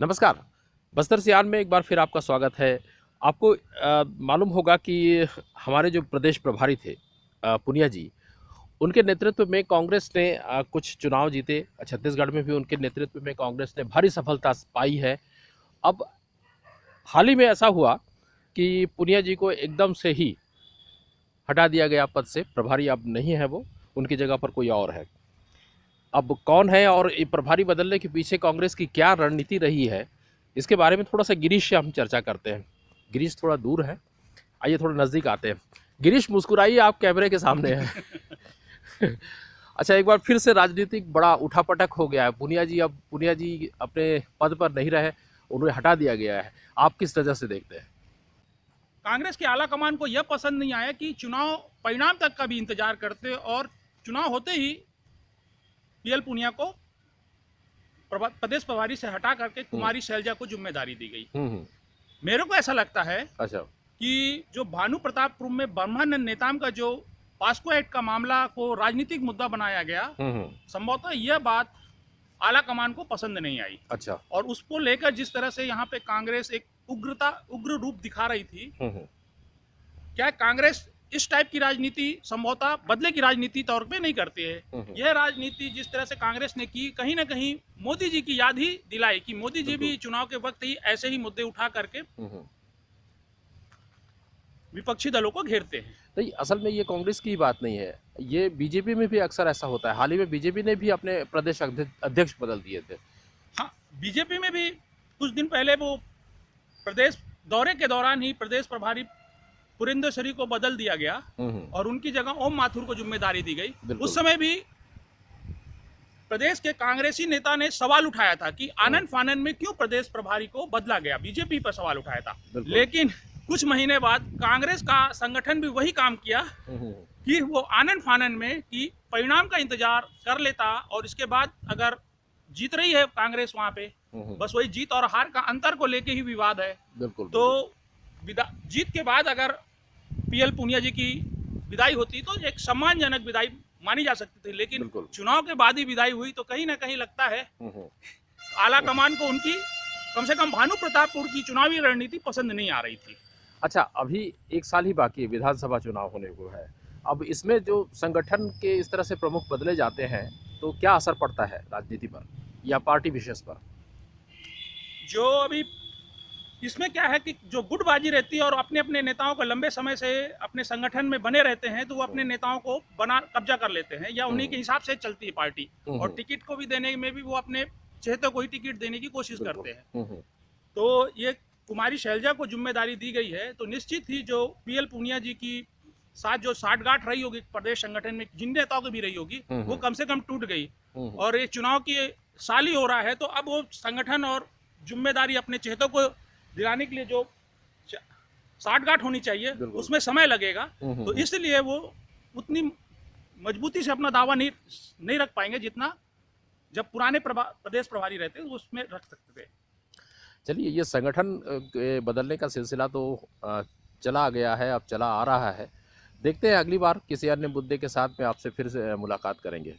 नमस्कार। बस्तर सियान में एक बार फिर आपका स्वागत है। आपको मालूम होगा कि हमारे जो प्रदेश प्रभारी थे पूनिया जी, उनके नेतृत्व में कांग्रेस ने कुछ चुनाव जीते। छत्तीसगढ़ में भी उनके नेतृत्व में कांग्रेस ने भारी सफलता पाई है। अब हाल ही में ऐसा हुआ कि पूनिया जी को एकदम से ही हटा दिया गया पद से। प्रभारी अब नहीं है वो, उनकी जगह पर कोई और है। अब कौन है और ये प्रभारी बदलने के पीछे कांग्रेस की क्या रणनीति रही है, इसके बारे में थोड़ा सा गिरीश से हम चर्चा करते हैं। गिरीश थोड़ा दूर है, आइए थोड़ा नज़दीक आते हैं। गिरीश मुस्कुराइए, आप कैमरे के सामने हैं। अच्छा, एक बार फिर से राजनीतिक बड़ा उठापटक हो गया है। पूनिया जी अपने पद पर नहीं रहे, उन्हें हटा दिया गया है। आप किस नज़र से देखते हैं? कांग्रेस के आला कमान को यह पसंद नहीं आया कि चुनाव परिणाम तक का भी इंतजार करते और चुनाव होते ही पीएल पूनिया को प्रदेश प्रभारी से हटा करके कुमारी शैलजा को जिम्मेदारी दी गई। मेरे को ऐसा लगता है अच्छा। कि जो भानु प्रतापपुर में ब्रह्मानंद नेताम का जो पास्को एक्ट का मामला को राजनीतिक मुद्दा बनाया गया, संभवतः यह बात आला कमान को पसंद नहीं आई। अच्छा। और उसको लेकर जिस तरह से यहाँ पे कांग्रेस एक उग्र रूप दिखा रही थी, क्या कांग्रेस इस टाइप की राजनीति संभवतः बदले की राजनीति तौर पे नहीं करती है। यह राजनीति जिस तरह से कांग्रेस ने की, कहीं ना कहीं मोदी जी की याद ही दिलाई कि मोदी जी भी चुनाव के वक्त ही ऐसे ही मुद्दे उठा करके विपक्षी दलों को घेरते हैं। नहीं, असल में ये कांग्रेस की बात नहीं है, ये बीजेपी में भी अक्सर ऐसा होता है। हाल ही में बीजेपी ने भी अपने प्रदेश अध्यक्ष बदल दिए थे। हाँ, बीजेपी में भी कुछ दिन पहले वो प्रदेश दौरे के दौरान ही प्रदेश प्रभारी पुरेंद्र को बदल दिया गया और उनकी जगह ओम माथुर को जिम्मेदारी दी गई। उस समय भी प्रदेश के कांग्रेसी नेता ने सवाल उठाया था कि आनन फानन में क्यों प्रदेश प्रभारी को बदला गया, बीजेपी पर सवाल उठाया था। लेकिन कुछ महीने बाद कांग्रेस का संगठन भी वही काम किया कि वो आनन फानन में कि परिणाम का इंतजार कर लेता और इसके बाद अगर जीत रही है कांग्रेस वहां पे, बस वही जीत और हार का अंतर को लेके ही विवाद है। तो जीत के बाद अगर पीएल पूनिया जी की विदाई होती तो एक सम्मानजनक विदाई मानी जा सकती थी, लेकिन चुनाव के बाद ही विदाई हुई तो कहीं ना कहीं लगता है आला कमान को उनकी कम से कम भानु प्रतापपुर की चुनावी रणनीति पसंद नहीं आ रही थी। अच्छा, अभी एक साल ही बाकी है, विधानसभा चुनाव होने को है। अब इसमें जो संगठन के इस तरह से प्रमुख बदले जाते हैं तो क्या असर पड़ता है राजनीति पर या पार्टी विशेष पर? जो अभी इसमें क्या है कि जो गुटबाजी रहती है और अपने अपने नेताओं को लंबे समय से अपने संगठन में बने रहते हैं तो वो अपने नेताओं को कब्जा कर लेते हैं या उन्हीं के हिसाब से चलती है पार्टी, और टिकट को भी देने में भी वो अपने चहेते को ही टिकट देने की कोशिश करते हैं। तो ये कुमारी शैलजा को जिम्मेदारी दी गई है तो निश्चित ही जो पीएल पूनिया जी की साथ जो साठगांठ रही होगी प्रदेश संगठन में, जिन नेताओं की भी रही होगी, वो कम से कम टूट गई। और ये चुनाव की साल ही हो रहा है तो अब वो संगठन और जिम्मेदारी अपने चहेतों को दिलाने के लिए जो साठगांठ होनी चाहिए उसमें समय लगेगा। तो इसलिए वो उतनी मजबूती से अपना दावा नहीं रख पाएंगे जितना जब पुराने प्रदेश प्रभारी रहते उसमें रख सकते थे। चलिए, ये संगठन के बदलने का सिलसिला तो चला गया है, अब चला आ रहा है। देखते हैं अगली बार किसी अन्य मुद्दे के साथ में आपसे फिर से मुलाकात करेंगे।